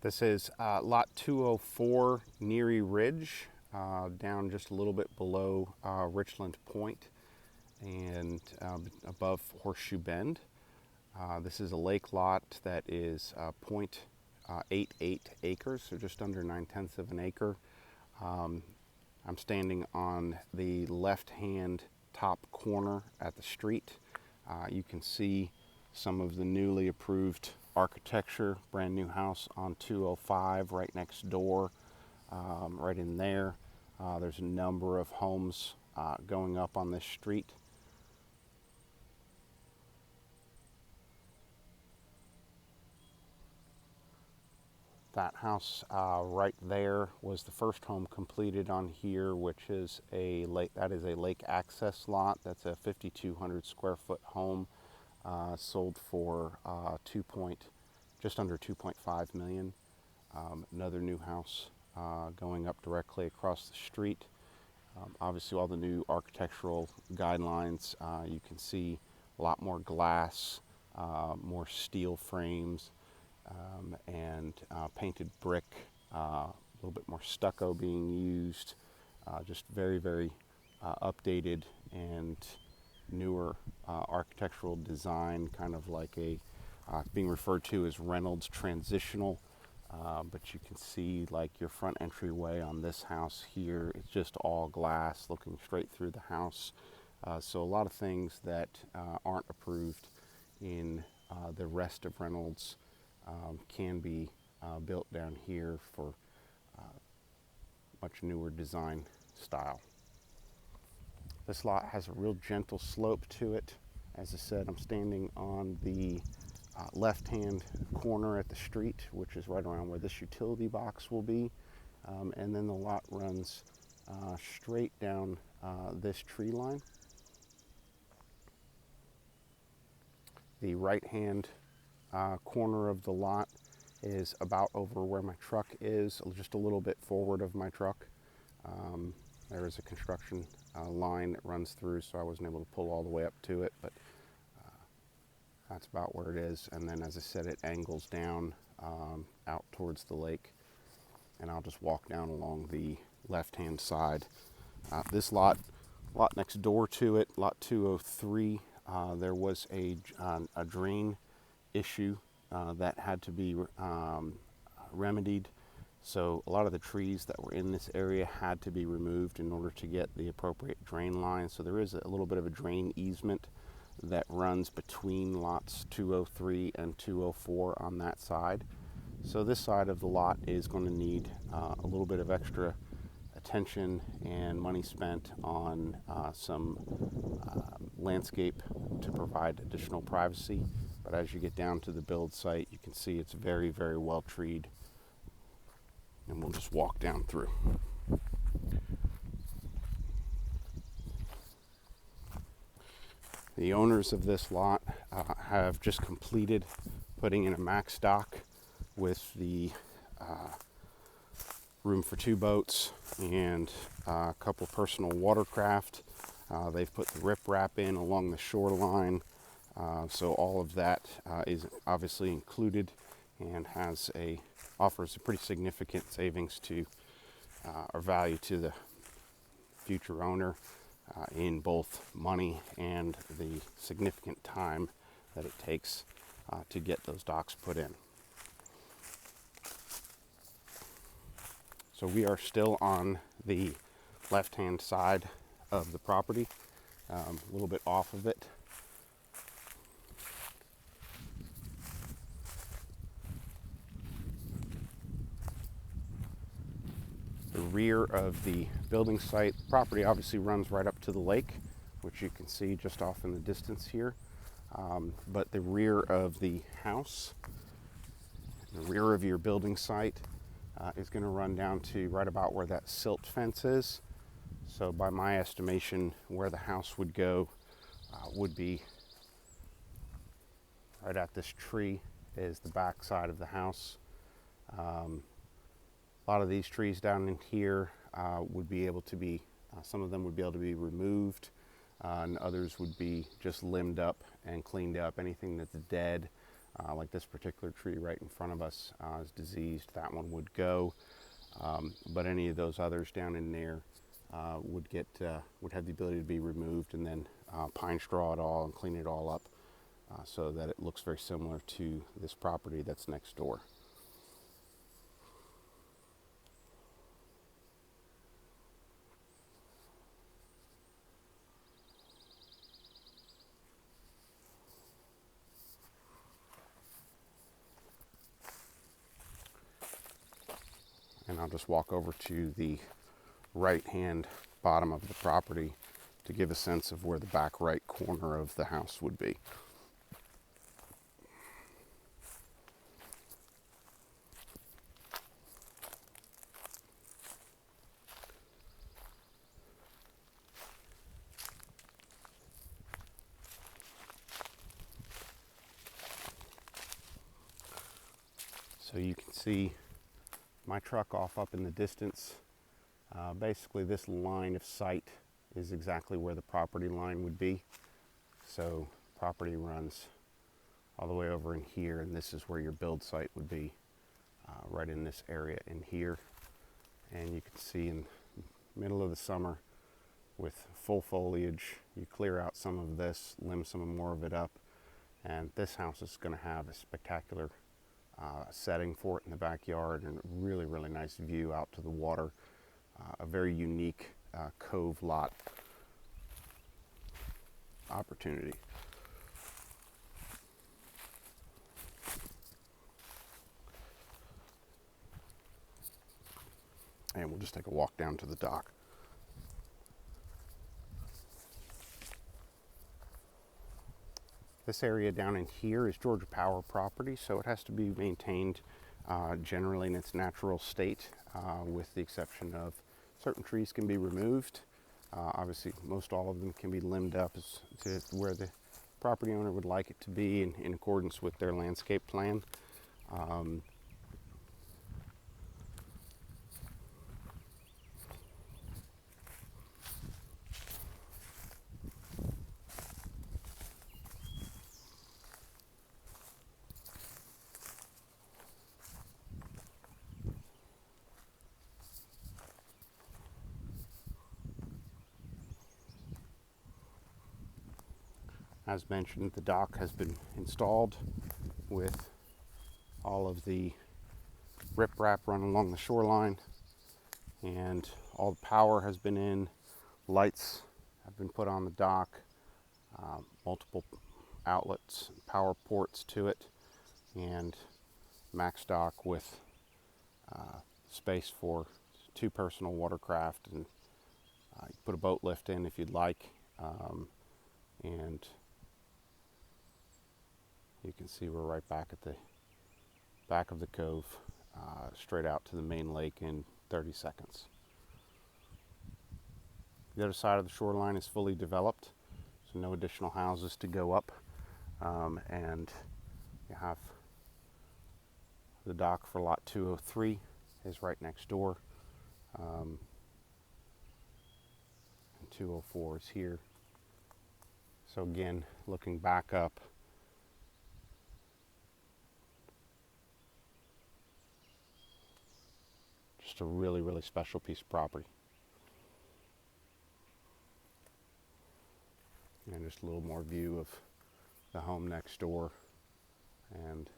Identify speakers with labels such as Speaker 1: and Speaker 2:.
Speaker 1: This is lot 204, Neary Ridge, down just a little bit below Richland Point and above Horseshoe Bend. This is a lake lot that is 0.88 acres, so just under 9/10 of an acre. I'm standing on the left-hand top corner at the street. You can see some of the newly approved architecture, brand new house on 205 right next door. Right in there, there's a number of homes going up on this street. That house right there was the first home completed on here, which is a lake. That is a lake access lot. That's a 5,200 square foot home, sold for just under 2.5 million. Another new house going up directly across the street. Obviously, all the new architectural guidelines. You can see a lot more glass, more steel frames. And painted brick, a little bit more stucco being used, just very, very updated and newer architectural design, kind of like being referred to as Reynolds transitional. But you can see like your front entryway on this house here, it's just all glass looking straight through the house. So a lot of things that aren't approved in the rest of Reynolds can be built down here for much newer design style. This lot has a real gentle slope to it. As I said, I'm standing on the left-hand corner at the street, which is right around where this utility box will be. And then the lot runs straight down this tree line. The right-hand corner of the lot is about over where my truck is, just a little bit forward of my truck. There is a construction line that runs through, so I wasn't able to pull all the way up to it, but that's about where it is. And then, as I said, it angles down out towards the lake, and I'll just walk down along the left-hand side. This lot next door to it, lot 203, there was a drain issue that had to be remedied. So a lot of the trees that were in this area had to be removed in order to get the appropriate drain line. So there is a little bit of a drain easement that runs between lots 203 and 204 on that side. So this side of the lot is going to need a little bit of extra attention and money spent on some landscape to provide additional privacy. But as you get down to the build site, you can see it's very, very well treed. And we'll just walk down through. The owners of this lot have just completed putting in a max dock with the room for 2 boats and a couple personal watercraft. They've put the riprap in along the shoreline. So all of that is obviously included and offers a pretty significant savings to or value to the future owner in both money and the significant time that it takes to get those docks put in. So we are still on the left-hand side of the property, a little bit off of it. The rear of the building site, the property obviously runs right up to the lake, which you can see just off in the distance here. But the rear of the house, the rear of your building site, is going to run down to right about where that silt fence is. So by my estimation, where the house would go would be right at this tree is the back side of the house. A lot of these trees down in here would be able to be, some of them would be able to be removed, and others would be just limbed up and cleaned up. Anything that's dead Like this particular tree right in front of us is diseased. That one would go, but any of those others down in there would have the ability to be removed, and then pine straw it all and clean it all up so that it looks very similar to this property that's next door. And I'll just walk over to the right hand bottom of the property to give a sense of where the back right corner of the house would be. So you can see my truck off up in the distance. Basically this line of sight is exactly where the property line would be. So property runs all the way over in here, and this is where your build site would be, right in this area in here. And you can see in the middle of the summer with full foliage, you clear out some of this, limb some more of it up, and this house is going to have a spectacular setting for it in the backyard, and a really, really nice view out to the water. A very unique cove lot opportunity. And we'll just take a walk down to the dock. This area down in here is Georgia Power property, so it has to be maintained generally in its natural state, with the exception of certain trees can be removed. Obviously, most all of them can be limbed up to where the property owner would like it to be in accordance with their landscape plan. As mentioned, the dock has been installed with all of the riprap run along the shoreline, and all the power has been in. Lights have been put on the dock, multiple outlets, power ports to it, and max dock with space for 2 personal watercraft, and you put a boat lift in if you'd like, and you can see we're right back at the back of the cove, straight out to the main lake in 30 seconds. The other side of the shoreline is fully developed, so no additional houses to go up, and you have the dock for lot 203 is right next door, and 204 is here. So again, looking back up, just a really, really special piece of property. And just a little more view of the home next door and